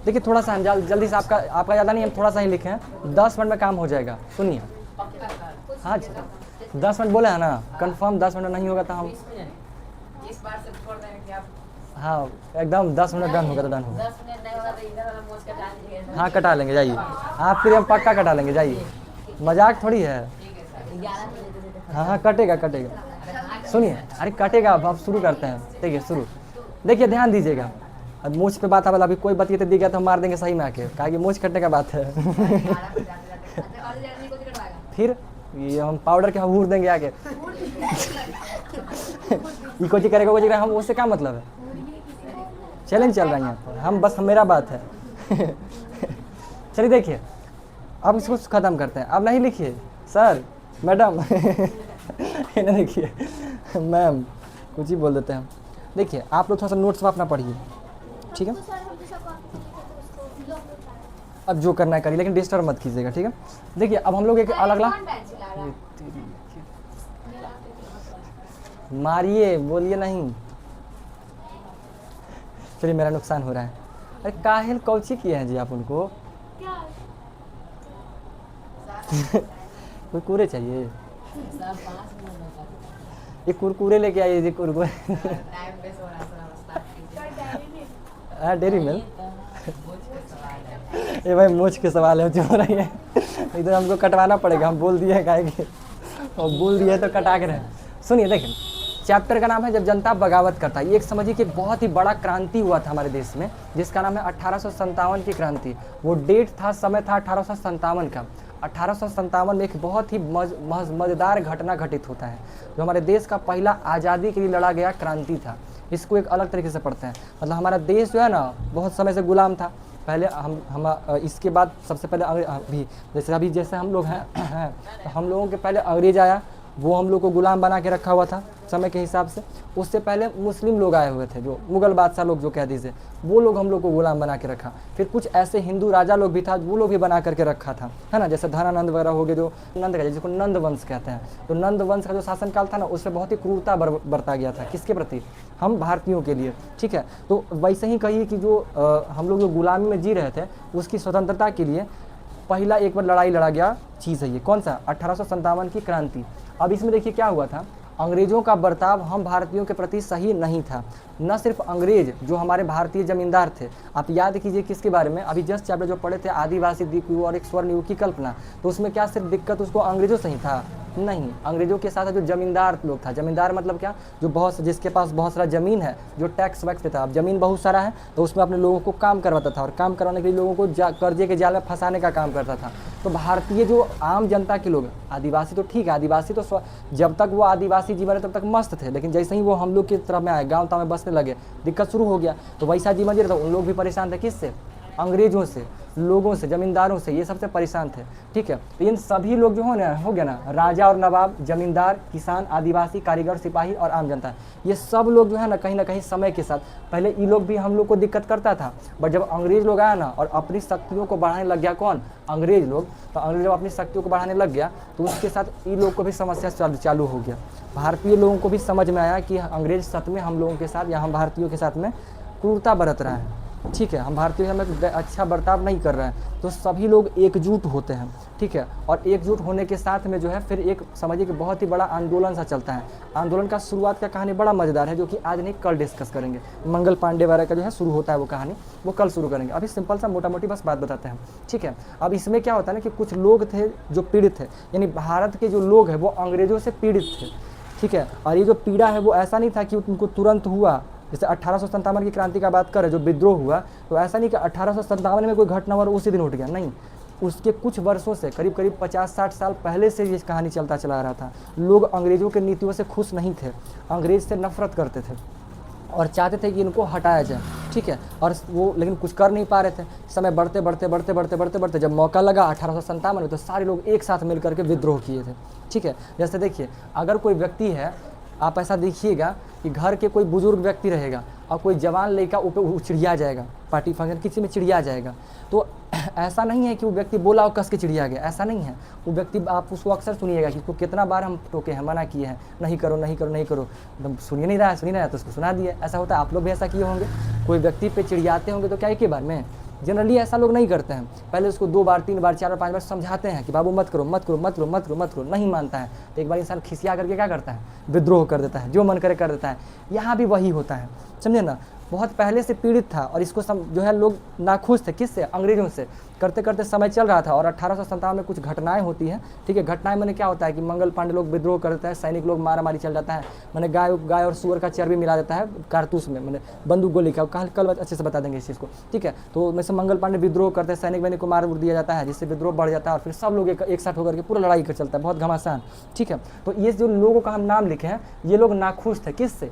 देखिए थोड़ा सा हम जल्दी से, आपका ज़्यादा नहीं, हम थोड़ा सा ही लिखे हैं, 10 मिनट में काम हो जाएगा। सुनिए, हाँ जी 10 मिनट बोले हैं ना, कंफर्म 10 मिनट नहीं होगा तो हम इस बार से छोड़ देंगे कि आप, हाँ एकदम 10 मिनट डन होगा तो डन होगा। 10 मिनट नहीं होगा तो इधर वाला मोच कटा लीजिएगा। हाँ कटा लेंगे, जाइए आपके लिए हम पक्का कटा लेंगे, जाइए, मजाक थोड़ी है। 11 बजे हाँ हाँ कटेगा कटेगा, सुनिए, अरे कटेगा। अब शुरू करते हैं, देखिए शुरू, देखिए ध्यान दीजिएगा। अब मूछ पे बात है, अभी कोई बतिए दी गया तो हम मार देंगे सही में आके, कहा कि मूछ कटने का बात है। फिर ये हम पाउडर के हबूर देंगे आके। ये कोची करेगा कोची करेगा, हम उससे क्या मतलब है, चैलेंज चल रहा है यहाँ पर, हम बस मेरा बात है। चलिए देखिए, अब इसको ख़त्म करते हैं। अब नहीं लिखिए सर मैडम, ये ना देखिए मैम, कुछ ही बोल देते हैं हम। देखिए आप लोग थोड़ा सा नोट्स अपना पढ़िए, ठीक है। अब जो करना है करिए, लेकिन डिस्टर्ब मत कीजिएगा, ठीक है। देखिए अब हम लोग एक अलग अलग मारिए, बोलिए नहीं। चलिए मेरा नुकसान हो रहा है। अरे काहिल कौची किए हैं जी आप उनको? कुरकुरे चाहिए, ये कुरकुरे लेके आइए जी, कुरकुरे। टाइम वेस्ट हो रहा है, थोड़ा स्टार्ट कीजिए। हाँ डेयरी मिल्क। ये भाई मूछ के सवाल है, हो रही है इधर, हमको कटवाना पड़ेगा, हम बोल दिए हैं काहे और बोल दिए तो कटा के रहे। सुनिए देखिए, चैप्टर का नाम है जब जनता बगावत करता है। ये एक समझिए कि बहुत ही बड़ा क्रांति हुआ था हमारे देश में, जिसका नाम है 1857 की क्रांति। वो डेट था, समय था 1857 का। 1857 में एक बहुत ही मज़ेदार घटना घटित होता है, जो हमारे देश का पहला आज़ादी के लिए लड़ा गया क्रांति था। इसको एक अलग तरीके से पढ़ते हैं, मतलब हमारा देश जो है ना बहुत समय से गुलाम था। पहले हम इसके बाद सबसे पहले अभी जैसे हम लोग हैं तो हम लोगों के पहले अंग्रेज आया, वो हम लोग को गुलाम बना के रखा हुआ था समय के हिसाब से। उससे पहले मुस्लिम लोग आए हुए थे, जो मुगल बादशाह लोग जो कह दीजिए, वो लोग हम लोग को गुलाम बना के रखा। फिर कुछ ऐसे हिंदू राजा लोग भी था, वो लोग भी बना करके रखा था, है ना, जैसे धनानंद वगैरह हो गए, जो नंद का जिसको नंद वंश कहते हैं। तो नंद वंश का जो शासनकाल था ना, उसमें बहुत ही क्रूरता बरता गया था, किसके प्रति? हम भारतीयों के लिए, ठीक है। तो वैसे ही कहिए कि जो हम लोग जो गुलामी में जी रहे थे, उसकी स्वतंत्रता के लिए पहला एक बार लड़ाई लड़ा गया चीज़ है ये, कौन सा? 1857 की क्रांति। अब इसमें देखिए क्या हुआ था, अंग्रेज़ों का बर्ताव हम भारतीयों के प्रति सही नहीं था। न सिर्फ अंग्रेज, जो हमारे भारतीय जमींदार थे, आप याद कीजिए किसके बारे में, अभी जस्ट चैप्टर जो पढ़े थे आदिवासी द्वीप और एक स्वर्ण युग की कल्पना, तो उसमें क्या सिर्फ दिक्कत उसको अंग्रेजों से ही था? नहीं, अंग्रेजों के साथ जो जमींदार लोग था, जमींदार मतलब क्या, जो बहुत जिसके पास बहुत सारा ज़मीन है, जो टैक्स वैक्स देता था। अब ज़मीन बहुत सारा है तो उसमें अपने लोगों को काम करवाता था, और काम करवाने के लिए लोगों को कर्जे के जाल में फंसाने का काम करता था। तो भारतीय जो आम जनता के लोग, आदिवासी तो ठीक है, आदिवासी तो जब तक वो आदिवासी जीवन है तब तक मस्त थे, लेकिन जैसे ही वो हम लोग की तरफ में आए, गाँव ताँव में बसने लगे, दिक्कत शुरू हो गया। तो वैसा जीवन जी रहा था, उन लोग भी परेशान थे, किससे? अंग्रेजों से, लोगों से, जमींदारों से, ये सबसे परेशान थे, ठीक है। तो इन सभी लोग जो हो गया ना, राजा और नवाब, जमींदार, किसान, आदिवासी, कारीगर, सिपाही और आम जनता, ये सब लोग जो है ना कहीं समय के साथ, पहले ये लोग भी हम लोग को दिक्कत करता था, बट जब अंग्रेज लोग आया ना और अपनी शक्तियों को बढ़ाने लग गया, कौन? अंग्रेज लोग। तो अंग्रेज जब अपनी शक्तियों को बढ़ाने लग गया तो उसके साथ ये लोग को भी समस्या चालू हो गया। भारतीय लोगों को भी समझ में आया कि अंग्रेज सच में हम लोगों के साथ या हम भारतीयों के साथ में क्रूरता बरत रहा है, ठीक है, हम भारतीयों में अच्छा बर्ताव नहीं कर रहे हैं। तो सभी लोग एकजुट होते हैं, ठीक है, और एकजुट होने के साथ में जो है फिर एक समझिए कि बहुत ही बड़ा आंदोलन सा चलता है। आंदोलन का शुरुआत का कहानी बड़ा मज़ेदार है, जो कि आज नहीं कल डिस्कस करेंगे। मंगल पांडे वगैरह का जो है शुरू होता है वो कहानी, वो कल शुरू करेंगे। अभी सिंपल सा मोटा मोटी बस बात बताते हैं, ठीक है। अब इसमें क्या होता है ना कि कुछ लोग थे जो पीड़ित थे, यानी भारत के जो लोग हैं वो अंग्रेज़ों से पीड़ित थे, ठीक है। और ये जो पीड़ा है वो ऐसा नहीं था कि उनको तुरंत हुआ, जैसे 1857 की क्रांति का बात करें, जो विद्रोह हुआ, तो ऐसा नहीं कि 1857 में कोई घटना हुआ और उसी दिन उठ गया, नहीं। उसके कुछ वर्षों से, करीब 50-60 साल पहले से ये कहानी चलता चला रहा था। लोग अंग्रेज़ों के नीतियों से खुश नहीं थे, अंग्रेज़ से नफरत करते थे और चाहते थे कि इनको हटाया जाए, ठीक है। और वो लेकिन कुछ कर नहीं पा रहे थे। समय बढ़ते जब मौका लगा 1857 में, तो सारे लोग एक साथ मिल करके विद्रोह किए थे, ठीक है। जैसे देखिए, अगर कोई व्यक्ति है, आप ऐसा देखिएगा कि घर के कोई बुजुर्ग व्यक्ति रहेगा और कोई जवान लड़का ऊपर चिड़िया जाएगा, पार्टी फंक्शन किसी में चिड़िया जाएगा, तो ऐसा नहीं है कि वो व्यक्ति बोला और कस के चिड़िया गया, ऐसा नहीं है। वो व्यक्ति, आप उसको अक्सर सुनिएगा कि उसको कितना बार हम टोके हैं, मना किए हैं, नहीं करो नहीं करो नहीं करो, एकदम सुनिए नहीं रहा है तो उसको सुना दिए। ऐसा होता है, आप लोग भी ऐसा किए होंगे। कोई व्यक्ति पे चिड़ियाते होंगे तो क्या एक ही बार में जनरली ऐसा लोग नहीं करते हैं, पहले उसको 2 बार 3 बार 4 बार 5 बार समझाते हैं कि बाबू मत करो मत करो मत करो मत करो मत करो, नहीं मानता है तो एक बार इंसान खिसिया करके क्या करता है, विद्रोह कर देता है, जो मन करे कर देता है। यहाँ भी वही होता है, समझे ना। बहुत पहले से पीड़ित था और इसको जो है लोग नाखुश थे, किससे, अंग्रेजों से। करते करते समय चल रहा था और 1857 में कुछ घटनाएं होती हैं, ठीक है। घटनाएं मैंने क्या होता है कि मंगल पांडे लोग विद्रोह करते हैं, सैनिक लोग मारा मारी चल जाता है, मैंने गाय और सूअर का चर्बी मिला देता है कारतूस में, मैंने बंदूक गोली का, कल अच्छे से बता देंगे इस चीज़ को, ठीक है। तो में से मंगल पांडे विद्रोह करते हैं, सैनिक वैनिक को मार दिया जाता है, जिससे विद्रोह बढ़ जाता है और फिर सब लोग एक साथ होकर के पूरा लड़ाई कर चलता है, बहुत घमासान, ठीक है। तो ये जो लोगों का हम नाम लिखे हैं, ये लोग नाखुश थे, किससे,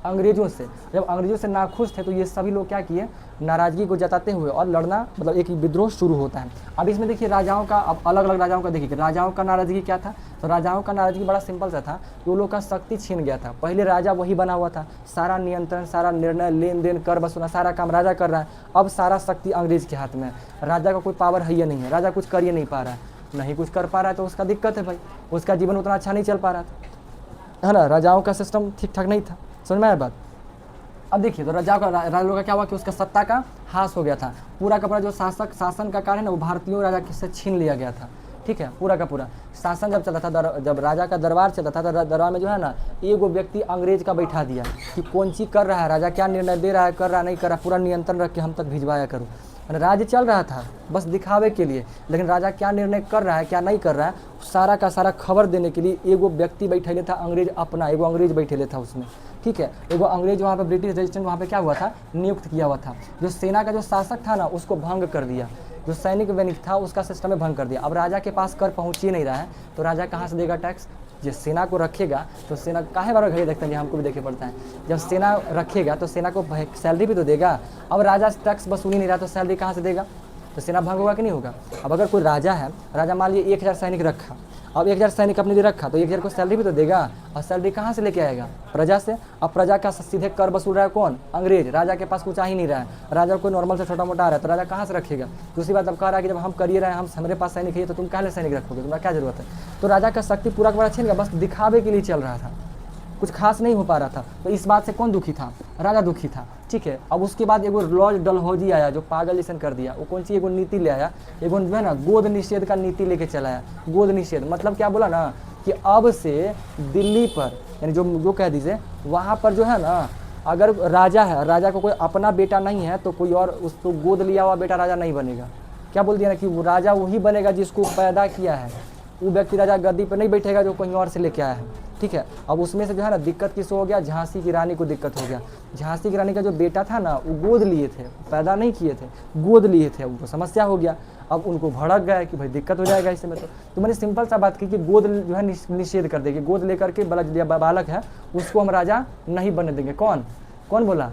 अंग्रेजों से। जब अंग्रेजों से नाखुश थे तो ये सभी लोग क्या किए, नाराजगी को जताते हुए और लड़ना, मतलब एक विद्रोह शुरू होता है। अब इसमें देखिए राजाओं का, अब अलग अलग राजाओं का देखिए, राजाओं का नाराजगी क्या था। तो राजाओं का नाराजगी बड़ा सिंपल सा था कि वो लोग का शक्ति छीन गया था। पहले राजा वही बना हुआ था, सारा नियंत्रण, सारा निर्णय, लेन देन, कर वसूलना, सारा काम राजा कर रहा है। अब सारा शक्ति अंग्रेज के हाथ में है, राजा का कोई पावर है ही नहीं है, राजा कुछ कर ही नहीं पा रहा है, नहीं कुछ कर पा रहा है तो उसका दिक्कत है भाई, उसका जीवन उतना अच्छा नहीं चल पा रहा था, है ना। राजाओं का सिस्टम ठीक ठाक नहीं था, समझ में आया बात। अब देखिए तो राजा का क्या हुआ कि उसका सत्ता का ह्रास हो गया था, पूरा का पूरा जो शासन का कार्य है ना वो भारतीयों राजा से छीन लिया गया था, ठीक है। पूरा का पूरा शासन जब चलता था, जब राजा का दरबार चलता था तो दरबार में जो है ना एगो व्यक्ति अंग्रेज का बैठा दिया कि कौन चीज़ कर रहा है राजा, क्या निर्णय दे रहा है, कर रहा नहीं कर रहा, पूरा नियंत्रण रख के हम तक भिजवाया करो। राज्य चल रहा था बस दिखावे के लिए, लेकिन राजा क्या निर्णय कर रहा है क्या नहीं कर रहा है सारा का सारा खबर देने के लिए एगो व्यक्ति बैठे था, अंग्रेज अपना एगो अंग्रेज बैठे था उसमें, ठीक है। एगो अंग्रेज वहाँ पे ब्रिटिश रेजिस्टेंट वहाँ पे क्या हुआ था, नियुक्त किया हुआ था। जो सेना का जो शासक था ना उसको भंग कर दिया, जो सैनिक वैनिक था उसका सिस्टम में भंग कर दिया। अब राजा के पास कर पहुँच ही नहीं रहा है तो राजा कहाँ से देगा टैक्स। जब सेना को रखेगा तो सेना काहे बार घड़ी देखते हैं, हमको भी देखे पड़ता है। जब सेना रखेगा तो सेना को सैलरी भी तो देगा। अब राजा टैक्स वसूल ही नहीं रहा तो सैलरी कहाँ से देगा, तो सेना भंग होगा कि नहीं होगा। अब अगर कोई राजा है, राजा मान लीजिए 1000 सैनिक रखा, अब 1000 सैनिक अपने लिए रखा तो 1000 को सैलरी भी तो देगा, और सैलरी कहाँ से लेके आएगा, प्रजा से। अब प्रजा का सीधे कर वसूल रहा है कौन, अंग्रेज। राजा के पास कुछ आ ही नहीं रहा है, राजा को नॉर्मल से छोटा मोटा आ रहा है तो राजा कहाँ से रखेगा। दूसरी बात अब कह रहा है कि जब हम करिए रहे हैं, हमारे पास सैनिक है तो तुम काहे सैनिक रखोगे, तुम्हारा क्या जरूरत है। तो राजा का शक्ति पूरा का पूरा छीन गया, बस दिखावे के लिए चल रहा था, कुछ खास नहीं हो पा रहा था। तो इस बात से कौन दुखी था, राजा दुखी था, ठीक है। अब उसके बाद एगो लॉर्ड डलहौजी आया जो पागल जैसन कर दिया। वो कौन सी एगो नीति ले आया, एगो जो है ना गोद निषेध का नीति लेके चलाया। गोद निषेध मतलब क्या बोला ना कि अब से दिल्ली पर, यानी जो कह दीजिए वहाँ पर जो है ना, अगर राजा है, राजा को कोई अपना बेटा नहीं है तो कोई और उसको गोद लिया हुआ बेटा राजा नहीं बनेगा। क्या बोल दिया ना कि वो राजा वही बनेगा जिसको पैदा किया है, वो व्यक्ति राजा गद्दी पर नहीं बैठेगा जो कहीं और से लेके आया है, ठीक है। अब उसमें से जो है ना दिक्कत किसको हो गया, झांसी की रानी को दिक्कत हो गया। झांसी की रानी का जो बेटा था ना वो गोद लिए थे, पैदा नहीं किए थे, गोद लिए थे, उनको समस्या हो गया। अब उनको भड़क गया कि भाई दिक्कत हो जाएगा इसमें। तो मैंने सिंपल सा बात की कि गोद जो है निषेध कर देगी, गोद लेकर के बालक है उसको हम राजा नहीं बनने देंगे। कौन बोला,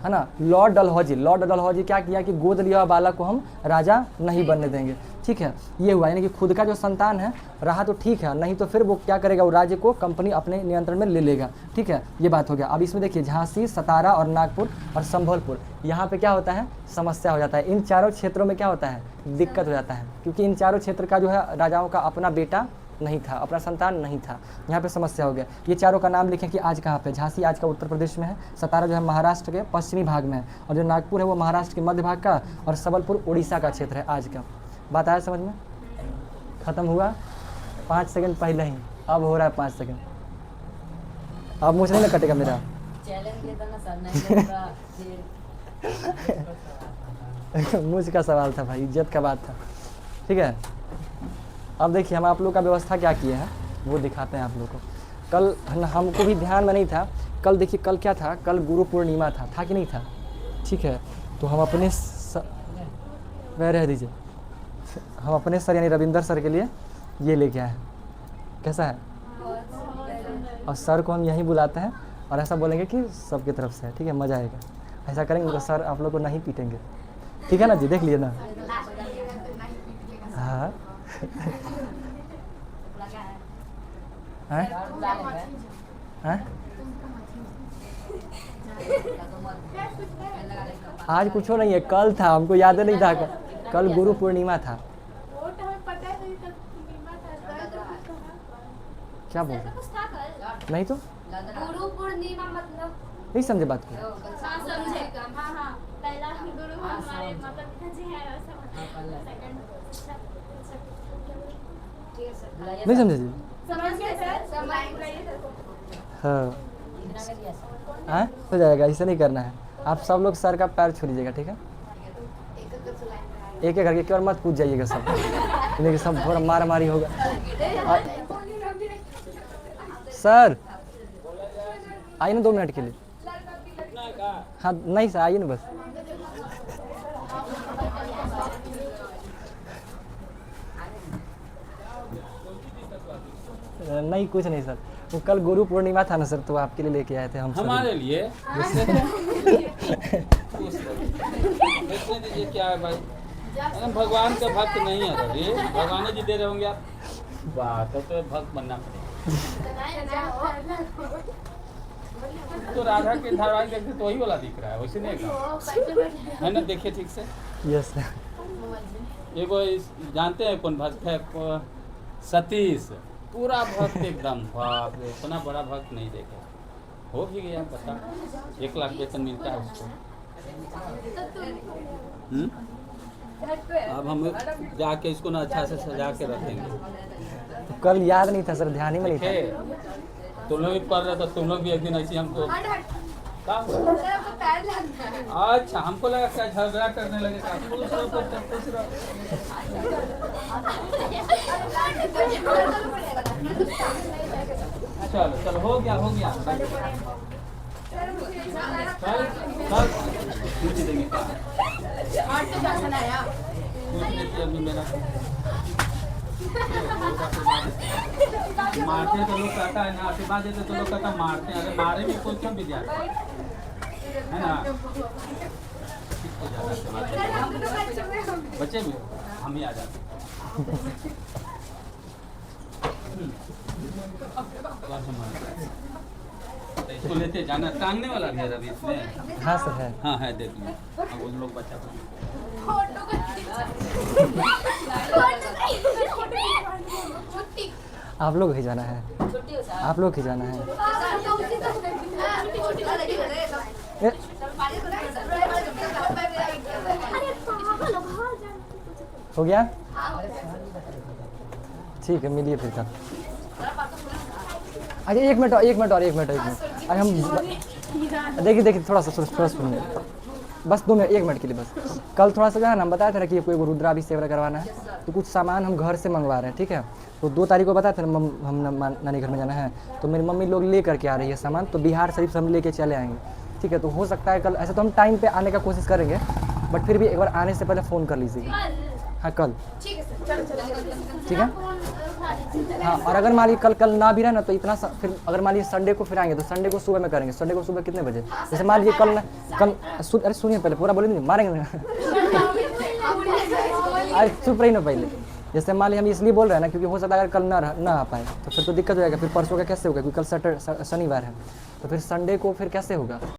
है ना, लॉर्ड डलहौजी। लॉर्ड डलहौजी क्या किया कि गोद लिया बालक को हम राजा नहीं बनने देंगे, ठीक है। ये हुआ, यानी कि खुद का जो संतान है रहा तो ठीक है, नहीं तो फिर वो क्या करेगा, वो राज्य को कंपनी अपने नियंत्रण में ले लेगा, ठीक है। ये बात हो गया। अब इसमें देखिए झांसी, सतारा और नागपुर और संभलपुर, यहाँ पे क्या होता है, समस्या हो जाता है। इन चारों क्षेत्रों में क्या होता है, दिक्कत हो जाता है, क्योंकि इन चारों क्षेत्र का जो है राजाओं का अपना बेटा नहीं था, अपना संतान नहीं था, यहाँ पे समस्या हो गया। ये चारों का नाम लिखें कि आज कहाँ पे, झांसी आज का उत्तर प्रदेश में है, सतारा जो है महाराष्ट्र के पश्चिमी भाग में है, और जो नागपुर है वो महाराष्ट्र के मध्य भाग का, और संबलपुर उड़ीसा का क्षेत्र है आज का। बात आया समझ में, खत्म हुआ 5 सेकंड पहले ही, अब हो रहा है 5 सेकंड। अब मुझे नहीं ना कटेगा मेरा चैलेंज लेता ना सर, नहीं लेता मुझ का सवाल था भाई, इज्जत का बात था, ठीक है। अब देखिए हम आप लोग का व्यवस्था क्या किए हैं वो दिखाते हैं आप लोग को। कल हमको भी ध्यान में नहीं था, कल देखिए कल क्या था, कल गुरु पूर्णिमा था कि नहीं था, ठीक है। तो हम अपने वह रह दीजिए, हम अपने सर यानी रविंदर सर के लिए ये लेके आए, कैसा है। और सर को हम यहीं बुलाते हैं और ऐसा बोलेंगे कि सबकी तरफ से है, ठीक है, मज़ा आएगा। ऐसा करेंगे तो सर आप लोग को नहीं पीटेंगे, ठीक है ना जी, देख लिए ना। हाँ आज कुछ नहीं है, कल था, हमको याद नहीं था, कल गुरु पूर्णिमा था। क्या बोल रहे नहीं तो गुरु पूर्णिमा मतलब नहीं समझे बात को। पहला गुरु हमारे माता पिता जी हैं और सेकंड नहीं समझे जी? समझ गए सर समझ गए हाँ हाँ हो जाएगा, ऐसा नहीं करना है। आप सब लोग सर का पैर छू लीजिएगा, ठीक है? एक एक करके केवल मत पूछ जाइएगा सब, नहीं सब थोड़ा मारा मारी होगा। सर आइए ना 2 मिनट के लिए। हाँ नहीं सर आइए ना बस। नहीं कुछ नहीं सर, वो कल गुरु पूर्णिमा था ना सर, तो आपके लिए लेके आए थे हम हमारे सभी। लिए देखने दीजिए क्या है भाई। अरे भगवान का भक्त नहीं है रवि, भगवान जी दे रहे होंगे आप। बात है तो भक्त बनना पड़ेगा। तो राधा के धारावाहिक देखते तो वही वाला दिख रहा है, वैसे नहीं है ना? देखिए ठीक से। Yes sir. एगो जानते हैं कौन भक्त है? सतीश, पूरा भक्त एकदम, बाप रे, इतना बड़ा भक्त नहीं देखे। हो भी गया बता, 1 लाख वेतन मिलता है उसको। अब हम जाके इसको ना अच्छा से सजा के रखेंगे। तो कल याद नहीं था सर, ध्यान ही में नहीं था। देखे, तुम लोग भी पढ़ रहे तो तुम लोग भी एक दिन ऐसे हमको क्या हुआ? अच्छा हमको लगा क्या झगड़ा करने लगे क्या? खुश रहो, खुश रहो। चलो चलो हो गया हो गया। चल चल पूछ देंगे क्या? पूछ लेती अभी मेरा। मारते तो लोग कहता है ना, आशीर्वाद देते तो लोग कहता मारते हैं। अरे मारे भी कोई क्यों विद्यार्थी है ना? किसको ज्यादा आशीर्वाद देते? बच्चे भी हम ही आ जाते। तो इसको लेते जाना, टांगने वाला भी है रवि इसमें। हाँ सर है। हाँ है, देख लो। अब उन लोग बच्चा आप लोग ही जाना है, आप लोग ही जाना है। ए, हो गया? ठीक है, मिलिए फिर कल। अच्छा 1 मिनट और 1 मिनट और 1 मिनट 1 मिनट। अरे हम देखिए देखिए थोड़ा सा सुनिए, बस 2 मिनट 1 मिनट के लिए बस। कल थोड़ा सा जो है ना, हम बताया था ना कि कोई रुद्राभिषेक करवाना है, तो कुछ सामान हम घर से मंगवा रहे हैं, ठीक है? तो 2 तारीख को बताया था ना हम नानी घर में जाना है, तो मेरी मम्मी लोग ले करके आ रही है सामान, तो बिहार शरीफ से हम लेके चले आएंगे, ठीक है? तो हो सकता है कल, ऐसे तो हम टाइम पे आने का कोशिश करेंगे, बट फिर भी एक बार आने से पहले फ़ोन कर लीजिएगा। हाँ कल ठीक है। हाँ और अगर मान लीजिए कल ना भी रहे ना, तो इतना फिर अगर मान लीजिए संडे को फिर आएंगे, तो संडे को सुबह में करेंगे। संडे को सुबह कितने बजे? जैसे मान लीजिए कल अरे सुनिए पहले, पूरा बोले नहीं मारेंगे ना। अरे चुप रही ना पहले। जैसे मान लीजिए हम इसलिए बोल रहे हैं ना, क्योंकि हो सकता है अगर कल ना आ पाए तो फिर तो दिक्कत हो जाएगा। फिर परसों का कैसे होगा, क्योंकि कल शनिवार है, तो फिर संडे को फिर कैसे होगा?